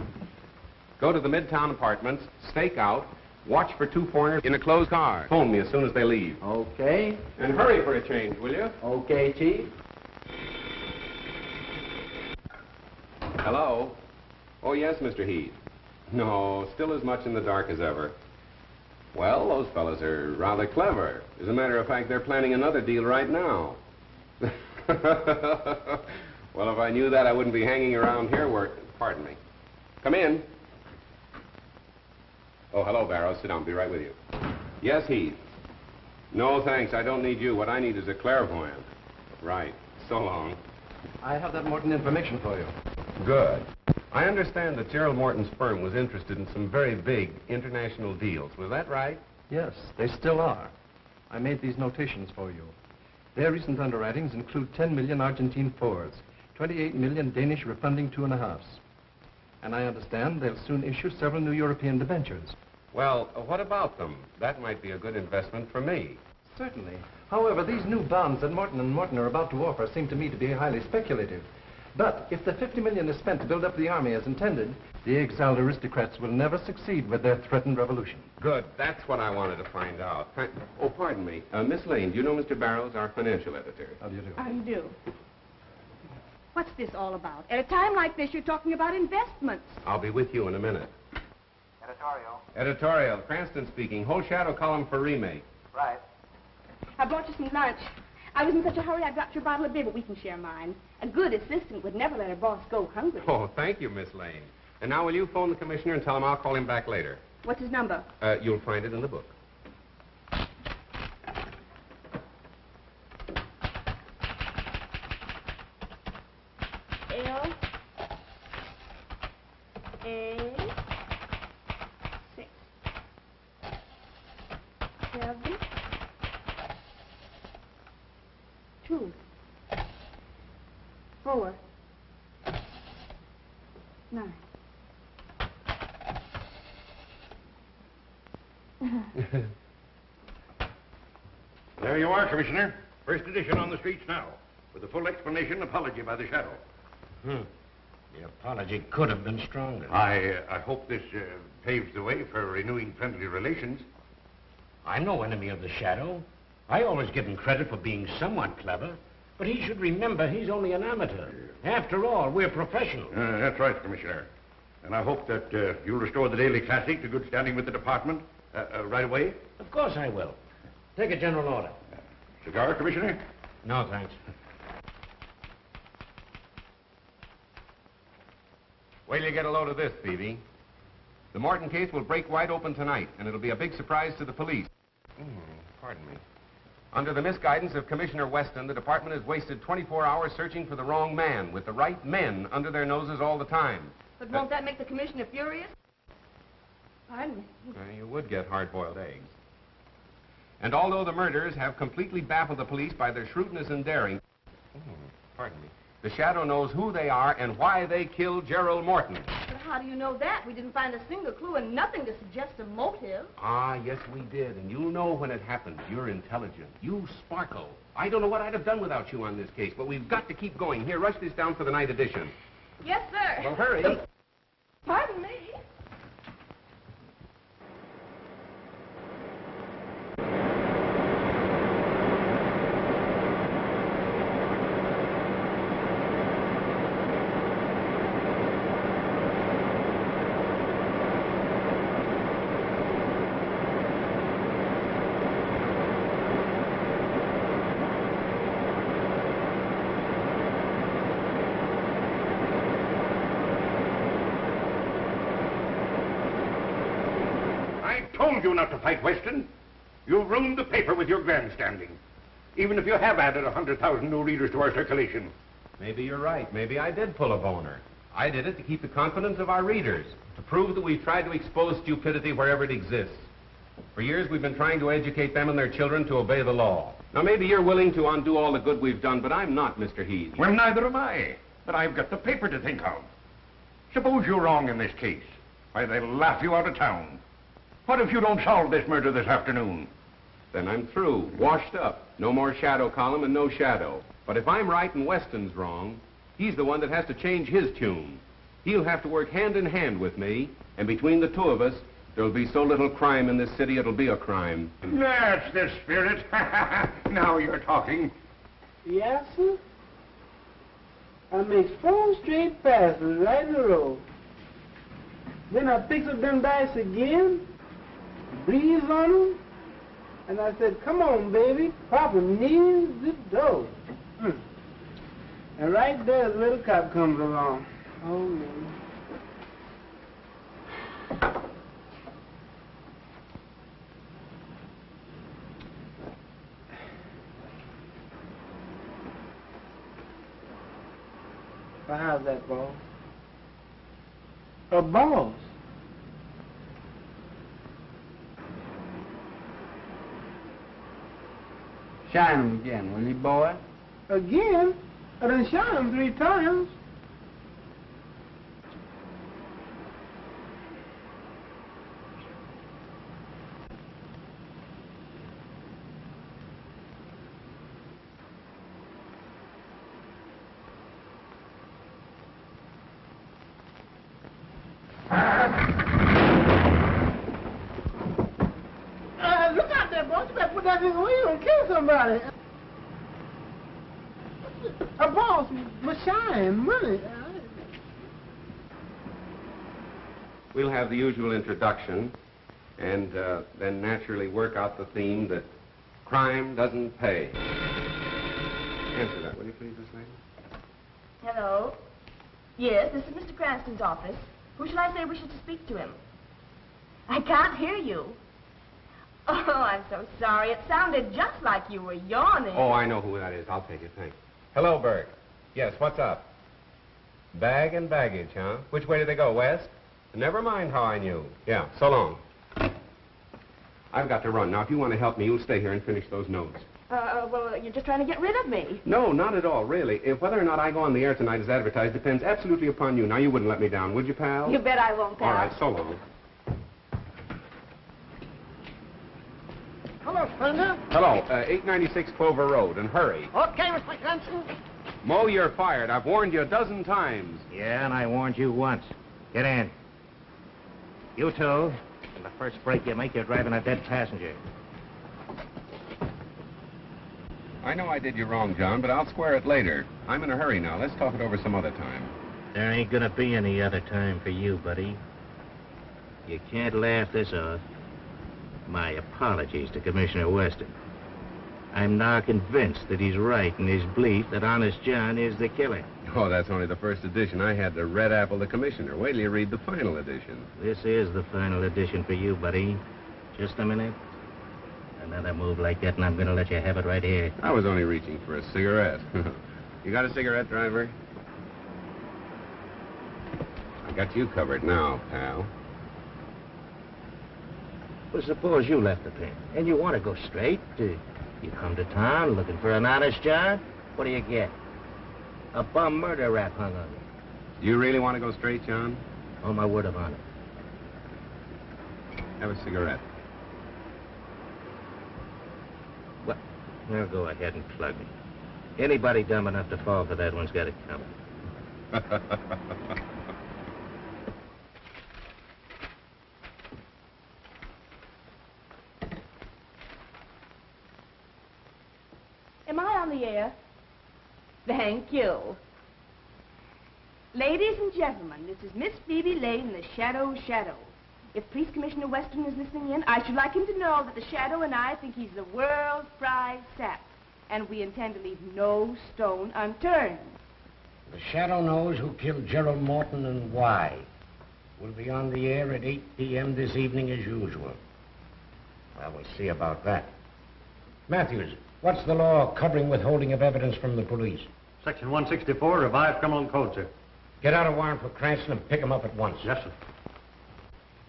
Go to the Midtown Apartments, stake out, watch for two foreigners in a closed car. Phone me as soon as they leave. Okay. And hurry for a change, will you? Okay, Chief. Hello? Oh, yes, Mr. Heath. No, still as much in the dark as ever. Well, those fellas are rather clever. As a matter of fact, they're planning another deal right now. Well, if I knew that, I wouldn't be hanging around here Pardon me. Come in. Oh, hello, Barrows. Sit down. Be right with you. Yes, Heath. No, thanks. I don't need you. What I need is a clairvoyant. Right. So long. I have that Morton information for you. Good. I understand that Gerald Morton's firm was interested in some very big international deals. Was that right? Yes, they still are. I made these notations for you. Their recent underwritings include 10 million Argentine fours, 28 million Danish refunding 2.5s. And I understand they'll soon issue several new European debentures. Well, what about them? That might be a good investment for me. Certainly. However, these new bonds that Morton & Morton are about to offer seem to me to be highly speculative. But if the 50 million is spent to build up the army as intended, the exiled aristocrats will never succeed with their threatened revolution. Good. That's what I wanted to find out. Oh, pardon me. Miss Lane, do you know Mr. Barrows, our financial editor? How do you do? How do you do? What's this all about? At a time like this, you're talking about investments. I'll be with you in a minute. Editorial. Editorial. Cranston speaking. Whole shadow column for remake. Right. I brought you some lunch. I was in such a hurry I dropped your bottle of beer, but we can share mine. A good assistant would never let her boss go hungry. Oh, thank you, Miss Lane. And now will you phone the commissioner and tell him I'll call him back later? What's his number? You'll find it in the book. L A 6 7 2 4 9. There you are, Commissioner. First edition on the streets now, with a full explanation and apology by the Shadow. The apology could have been stronger. I hope this paves the way for renewing friendly relations. I'm no enemy of the Shadow. I always give him credit for being somewhat clever, but he should remember he's only an amateur. After all, we're professionals. That's right, Commissioner. And I hope that you'll restore the Daily Classic to good standing with the department right away. Of course I will. Take a general order. Cigar, Commissioner? No, thanks. Wait till you get a load of this, Phoebe. The Morton case will break wide open tonight, and it'll be a big surprise to the police. Pardon me. Under the misguidance of Commissioner Weston, the department has wasted 24 hours searching for the wrong man, with the right men under their noses all the time. But won't that make the commissioner furious? Pardon me. You would get hard-boiled eggs. And although the murderers have completely baffled the police by their shrewdness and daring, pardon me, the Shadow knows who they are and why they killed Gerald Morton. But how do you know that? We didn't find a single clue and nothing to suggest a motive. Ah, yes, we did. And you'll know when it happens. You're intelligent. You sparkle. I don't know what I'd have done without you on this case, but we've got to keep going. Here, rush this down for the night edition. Yes, sir. Well, hurry. Pardon me. Told you not to fight Weston. You've ruined the paper with your grandstanding. Even if you have added 100,000 new readers to our circulation. Maybe you're right. Maybe I did pull a boner. I did it to keep the confidence of our readers, to prove that we've tried to expose stupidity wherever it exists. For years, we've been trying to educate them and their children to obey the law. Now, maybe you're willing to undo all the good we've done, but I'm not, Mr. Heath. Well, neither am I. But I've got the paper to think of. Suppose you're wrong in this case. Why, they'll laugh you out of town. What if you don't solve this murder this afternoon? Then I'm through, washed up. No more shadow column and no shadow. But if I'm right and Weston's wrong, he's the one that has to change his tune. He'll have to work hand in hand with me, and between the two of us, there'll be so little crime in this city, it'll be a crime. That's the spirit. Now you're talking. Yes, sir? I makes 4 straight passes right in a row. Then I picks up them dice again, breathes on them, and I said, come on, baby, Papa needs the dough. And right there, the little cop comes along. Oh, man. Well, how's that, boss? A boss? Shine 'em again, will you, boy? Again? I done shot 'em 3 times. boss. You better put that in the wheel and kill somebody. Boss, my shine, money. We'll have the usual introduction, and then naturally work out the theme that crime doesn't pay. Answer that, will you please, Miss Lane? Hello? Yes, this is Mr. Cranston's office. Who shall I say wishes to speak to him? I can't hear you. Oh, I'm so sorry. It sounded just like you were yawning. Oh, I know who that is. I'll take it, thanks. Hello, Burke. Yes, what's up? Bag and baggage, huh? Which way do they go, west? Never mind how I knew. Yeah, so long. I've got to run. Now, if you want to help me, you'll stay here and finish those notes. Well, you're just trying to get rid of me. No, not at all, really. If whether or not I go on the air tonight as advertised depends absolutely upon you. Now, you wouldn't let me down, would you, pal? You bet I won't, pal. All right, so long. Hello, Splendor. Hello, 896 Clover Road, and hurry. Okay, Mr. Cranston. Mo, you're fired. I've warned you a dozen times. Yeah, and I warned you once. Get in. You two, on the first break you make, you're driving a dead passenger. I know I did you wrong, John, but I'll square it later. I'm in a hurry now. Let's talk it over some other time. There ain't gonna be any other time for you, buddy. You can't laugh this off. My apologies to Commissioner Weston. I'm now convinced that he's right in his belief that Honest John is the killer. Oh, that's only the first edition. I had to red apple the commissioner. Wait till you read the final edition. This is the final edition for you, buddy. Just a minute. Another move like that, and I'm gonna let you have it right here. I was only reaching for a cigarette. You got a cigarette, driver? I got you covered now, pal. Well, suppose you left the pen, and you want to go straight. You come to town looking for an honest job. What do you get? A bum murder rap hung on you. You really want to go straight, John? On my word of honor. Have a cigarette. Well, now go ahead and plug me. Anybody dumb enough to fall for that one's got it coming. Am I on the air? Thank you. Ladies and gentlemen, this is Miss Phoebe Lane, the Shadow. If Police Commissioner Weston is listening in, I should like him to know that the Shadow and I think he's the world's prize sap, and we intend to leave no stone unturned. The Shadow knows who killed Gerald Morton and why. We'll be on the air at 8 p.m. this evening as usual. Well, we'll see about that. Matthews, what's the law covering withholding of evidence from the police? Section 164, revised criminal code, sir. Get out a warrant for Cranston and pick him up at once. Yes, sir.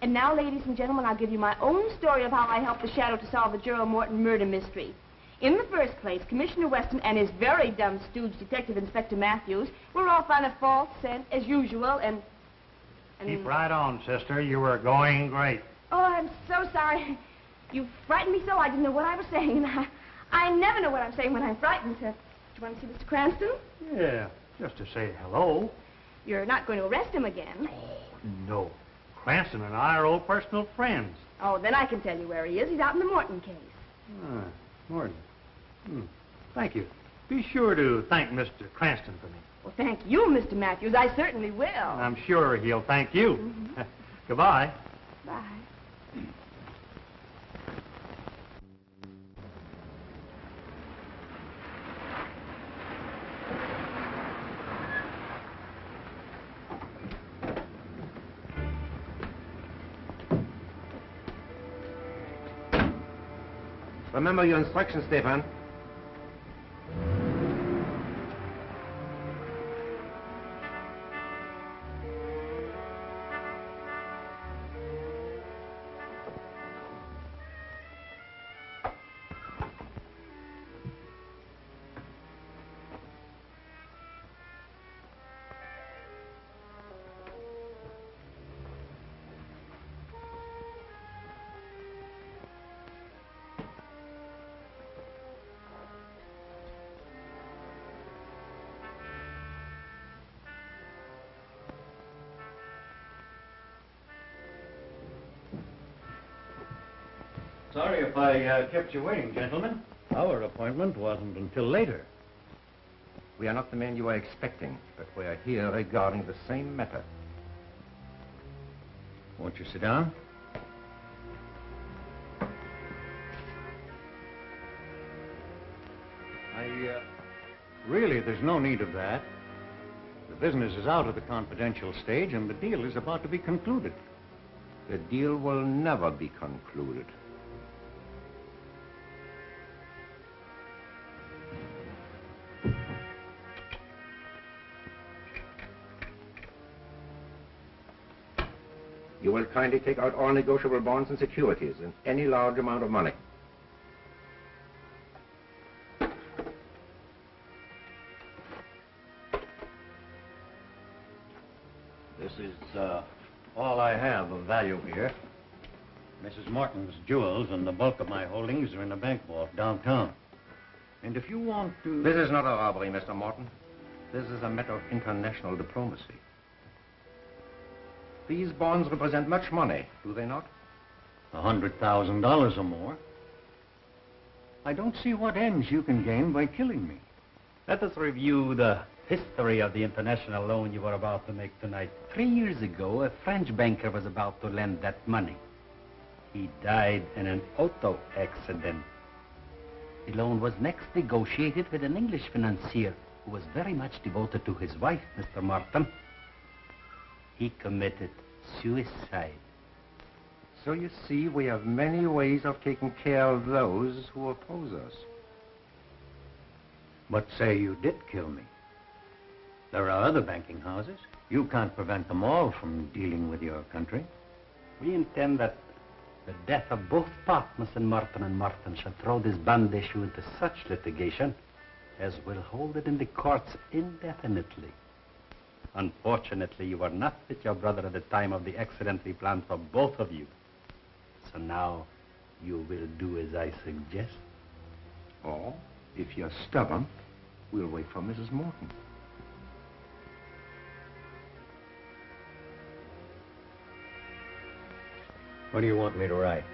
And now, ladies and gentlemen, I'll give you my own story of how I helped the Shadow to solve the Gerald Morton murder mystery. In the first place, Commissioner Weston and his very dumb stooge, Detective Inspector Matthews, were off on a false scent, as usual, and... Keep right on, sister. You were going great. Oh, I'm so sorry. You frightened me so I didn't know what I was saying. I never know what I'm saying when I'm frightened. Do you want to see Mr. Cranston? Yeah, just to say hello. You're not going to arrest him again. Oh, no. Cranston and I are old personal friends. Oh, then I can tell you where he is. He's out in the Morton case. Morton. Thank you. Be sure to thank Mr. Cranston for me. Well, thank you, Mr. Matthews. I certainly will. I'm sure he'll thank you. Mm-hmm. Goodbye. Bye. Remember your instructions, Stefan. Sorry if I kept you waiting, gentlemen. Our appointment wasn't until later. We are not the men you are expecting, but we are here regarding the same matter. Won't you sit down? Really, there's no need of that. The business is out of the confidential stage, and the deal is about to be concluded. The deal will never be concluded. You will kindly take out all negotiable bonds and securities and any large amount of money. This is all I have of value here. Mrs. Morton's jewels and the bulk of my holdings are in a bank vault downtown. And if you want to... This is not a robbery, Mr. Morton. This is a matter of international diplomacy. These bonds represent much money, do they not? $100,000 or more. I don't see what ends you can gain by killing me. Let us review the history of the international loan you were about to make tonight. 3 years ago, a French banker was about to lend that money. He died in an auto accident. The loan was next negotiated with an English financier who was very much devoted to his wife, Mr. Morton. He committed suicide. So you see, we have many ways of taking care of those who oppose us. But say you did kill me. There are other banking houses. You can't prevent them all from dealing with your country. We intend that the death of both partners in Morton and Morton shall throw this bond issue into such litigation as will hold it in the courts indefinitely. Unfortunately, you were not with your brother at the time of the accident we planned for both of you. So now you will do as I suggest. Or, if you're stubborn, we'll wait for Mrs. Morton. What do you want me to write?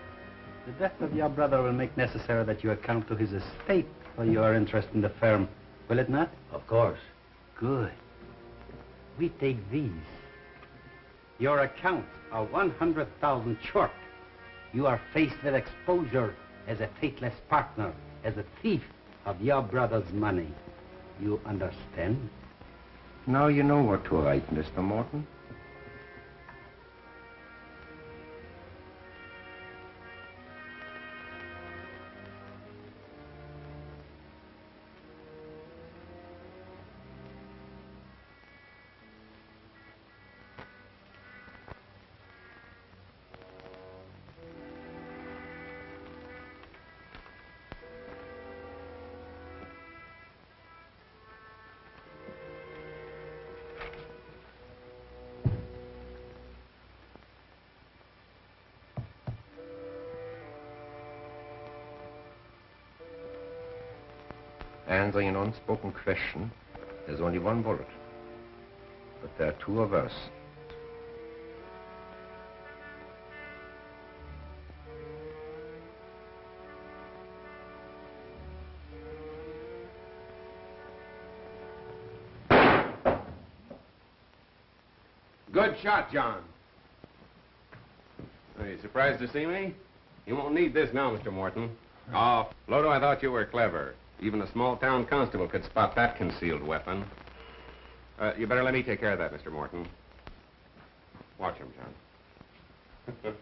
The death of your brother will make necessary that you account to his estate for your interest in the firm, will it not? Of course. Good. We take these. Your accounts are 100,000 short. You are faced with exposure as a faithless partner, as a thief of your brother's money. You understand? Now you know what to write, Mr. Morton. Answering an unspoken question, there's only one bullet. But there are two of us. Good shot, John. Are you surprised to see me? You won't need this now, Mr. Morton. Oh, Lodo, I thought you were clever. Even a small-town constable could spot that concealed weapon. You better let me take care of that, Mr. Morton. Watch him, John.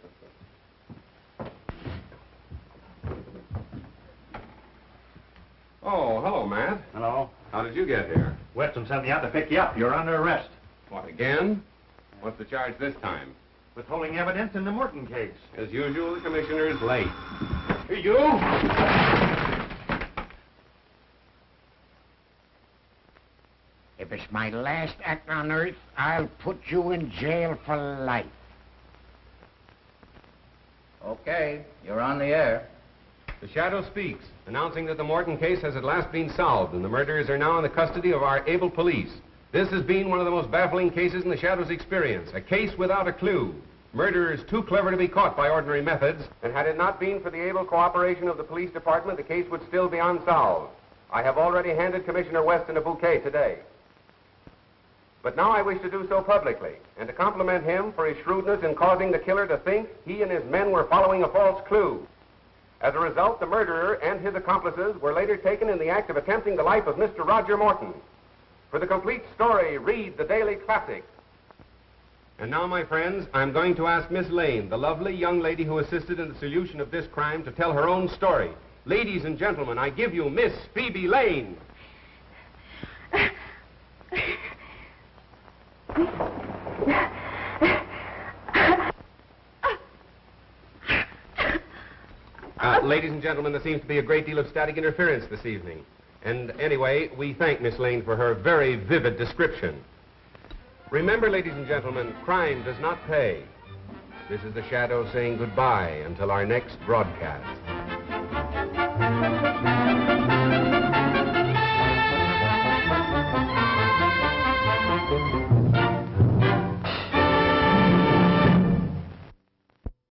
Oh, hello, Matt. Hello. How did you get here? Weston sent me out to pick you up. You're under arrest. What, again? What's the charge this time? Withholding evidence in the Morton case. As usual, the commissioner is late. You! If it's my last act on Earth, I'll put you in jail for life. Okay, you're on the air. The Shadow speaks, announcing that the Morton case has at last been solved and the murderers are now in the custody of our able police. This has been one of the most baffling cases in the Shadow's experience, a case without a clue. Murderers too clever to be caught by ordinary methods. And had it not been for the able cooperation of the police department, the case would still be unsolved. I have already handed Commissioner Weston a bouquet today. But now I wish to do so publicly, and to compliment him for his shrewdness in causing the killer to think he and his men were following a false clue. As a result, the murderer and his accomplices were later taken in the act of attempting the life of Mr. Roger Morton. For the complete story, read the Daily Classic. And now, my friends, I'm going to ask Miss Lane, the lovely young lady who assisted in the solution of this crime, to tell her own story. Ladies and gentlemen, I give you Miss Phoebe Lane. Ladies and gentlemen, there seems to be a great deal of static interference this evening. And anyway, we thank Miss Lane for her very vivid description. Remember, ladies and gentlemen, crime does not pay. This is the Shadow saying goodbye until our next broadcast.